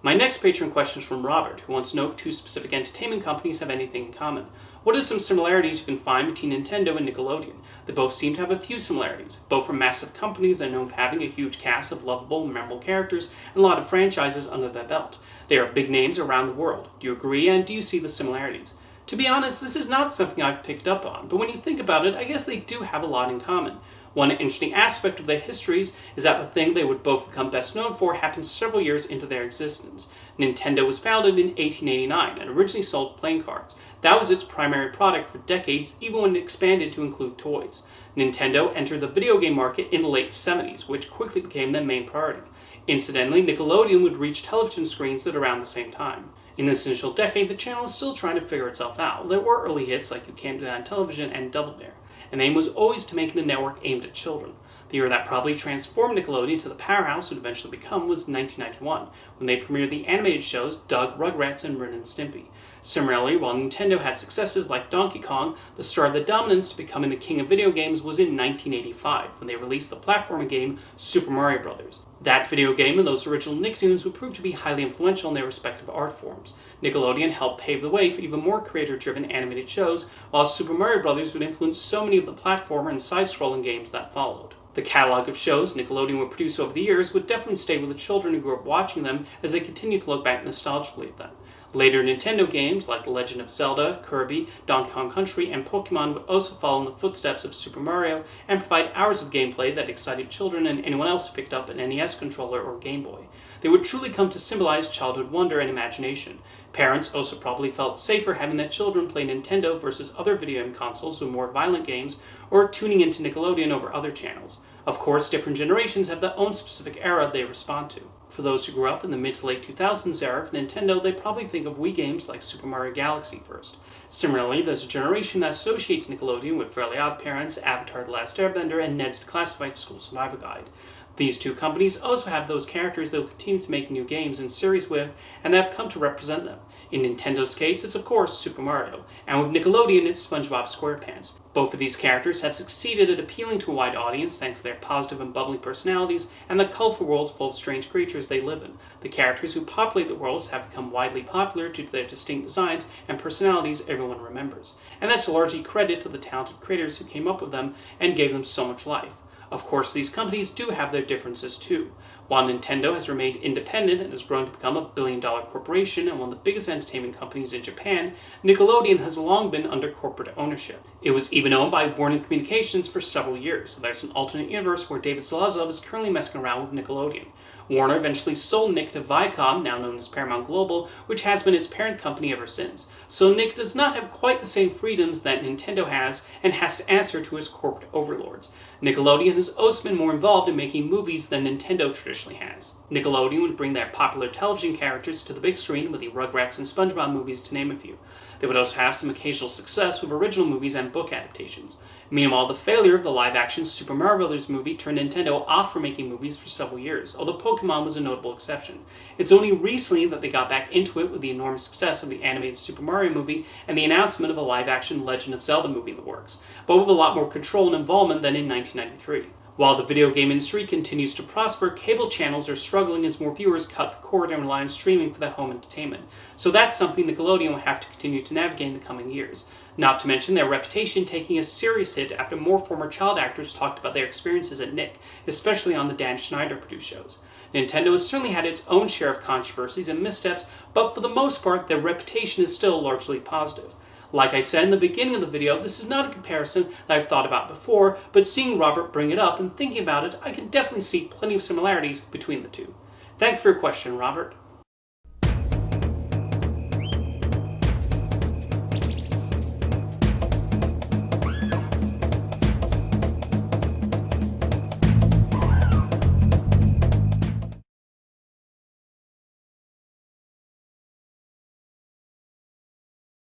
My next patron question is from Robert, who wants to know if two specific entertainment companies have anything in common. What are some similarities you can find between Nintendo and Nickelodeon? They both seem to have a few similarities. Both are massive companies that are known for having a huge cast of lovable and memorable characters and a lot of franchises under their belt. They are big names around the world. Do you agree, and do you see the similarities? To be honest, this is not something I've picked up on, but when you think about it, I guess they do have a lot in common. One interesting aspect of their histories is that the thing they would both become best known for happened several years into their existence. Nintendo was founded in 1889 and originally sold playing cards. That was its primary product for decades, even when it expanded to include toys. Nintendo entered the video game market in the late 70s, which quickly became their main priority. Incidentally, Nickelodeon would reach television screens at around the same time. In this initial decade, the channel was still trying to figure itself out. There were early hits like You Can't Do That on Television and Double Dare, and the aim was always to make the network aimed at children. The year that probably transformed Nickelodeon to the powerhouse it would eventually become was 1991, when they premiered the animated shows Doug, Rugrats, and Ren and Stimpy. Similarly, while Nintendo had successes like Donkey Kong, the start of the dominance to becoming the king of video games was in 1985, when they released the platforming game Super Mario Bros. That video game and those original Nicktoons would prove to be highly influential in their respective art forms. Nickelodeon helped pave the way for even more creator-driven animated shows, while Super Mario Bros. Would influence so many of the platformer and side-scrolling games that followed. The catalog of shows Nickelodeon would produce over the years would definitely stay with the children who grew up watching them as they continue to look back nostalgically at them. Later Nintendo games like The Legend of Zelda, Kirby, Donkey Kong Country, and Pokemon would also follow in the footsteps of Super Mario and provide hours of gameplay that excited children and anyone else who picked up an NES controller or Game Boy. They would truly come to symbolize childhood wonder and imagination. Parents also probably felt safer having their children play Nintendo versus other video game consoles with more violent games, or tuning into Nickelodeon over other channels. Of course, different generations have their own specific era they respond to. For those who grew up in the mid to late 2000s era of Nintendo, they probably think of Wii games like Super Mario Galaxy first. Similarly, there's a generation that associates Nickelodeon with Fairly OddParents, Avatar: The Last Airbender, and Ned's Declassified School Survival Guide. These two companies also have those characters they will continue to make new games and series with, and that have come to represent them. In Nintendo's case, it's of course Super Mario, and with Nickelodeon, it's SpongeBob SquarePants. Both of these characters have succeeded at appealing to a wide audience thanks to their positive and bubbly personalities and the colorful worlds full of strange creatures they live in. The characters who populate the worlds have become widely popular due to their distinct designs and personalities everyone remembers, and that's largely credit to the talented creators who came up with them and gave them so much life. Of course, these companies do have their differences too. While Nintendo has remained independent and has grown to become a billion-dollar corporation and one of the biggest entertainment companies in Japan, Nickelodeon has long been under corporate ownership. It was even owned by Warner Communications for several years, so there's an alternate universe where David Zaslav is currently messing around with Nickelodeon. Warner eventually sold Nick to Viacom, now known as Paramount Global, which has been its parent company ever since. So Nick does not have quite the same freedoms that Nintendo has and has to answer to his corporate overlords. Nickelodeon has also been more involved in making movies than Nintendo traditionally has. Nickelodeon would bring their popular television characters to the big screen with the Rugrats and SpongeBob movies, to name a few. They would also have some occasional success with original movies and book adaptations. Meanwhile, the failure of the live-action Super Mario Bros. Movie turned Nintendo off from making movies for several years, although Pokemon was a notable exception. It's only recently that they got back into it with the enormous success of the animated Super Mario movie and the announcement of a live-action Legend of Zelda movie in the works, but with a lot more control and involvement than in 1993. While the video game industry continues to prosper, cable channels are struggling as more viewers cut the cord and rely on streaming for their home entertainment. So that's something Nickelodeon will have to continue to navigate in the coming years. Not to mention their reputation taking a serious hit after more former child actors talked about their experiences at Nick, especially on the Dan Schneider-produced shows. Nintendo has certainly had its own share of controversies and missteps, but for the most part, their reputation is still largely positive. Like I said in the beginning of the video, this is not a comparison that I've thought about before, but seeing Robert bring it up and thinking about it, I can definitely see plenty of similarities between the two. Thank you for your question, Robert.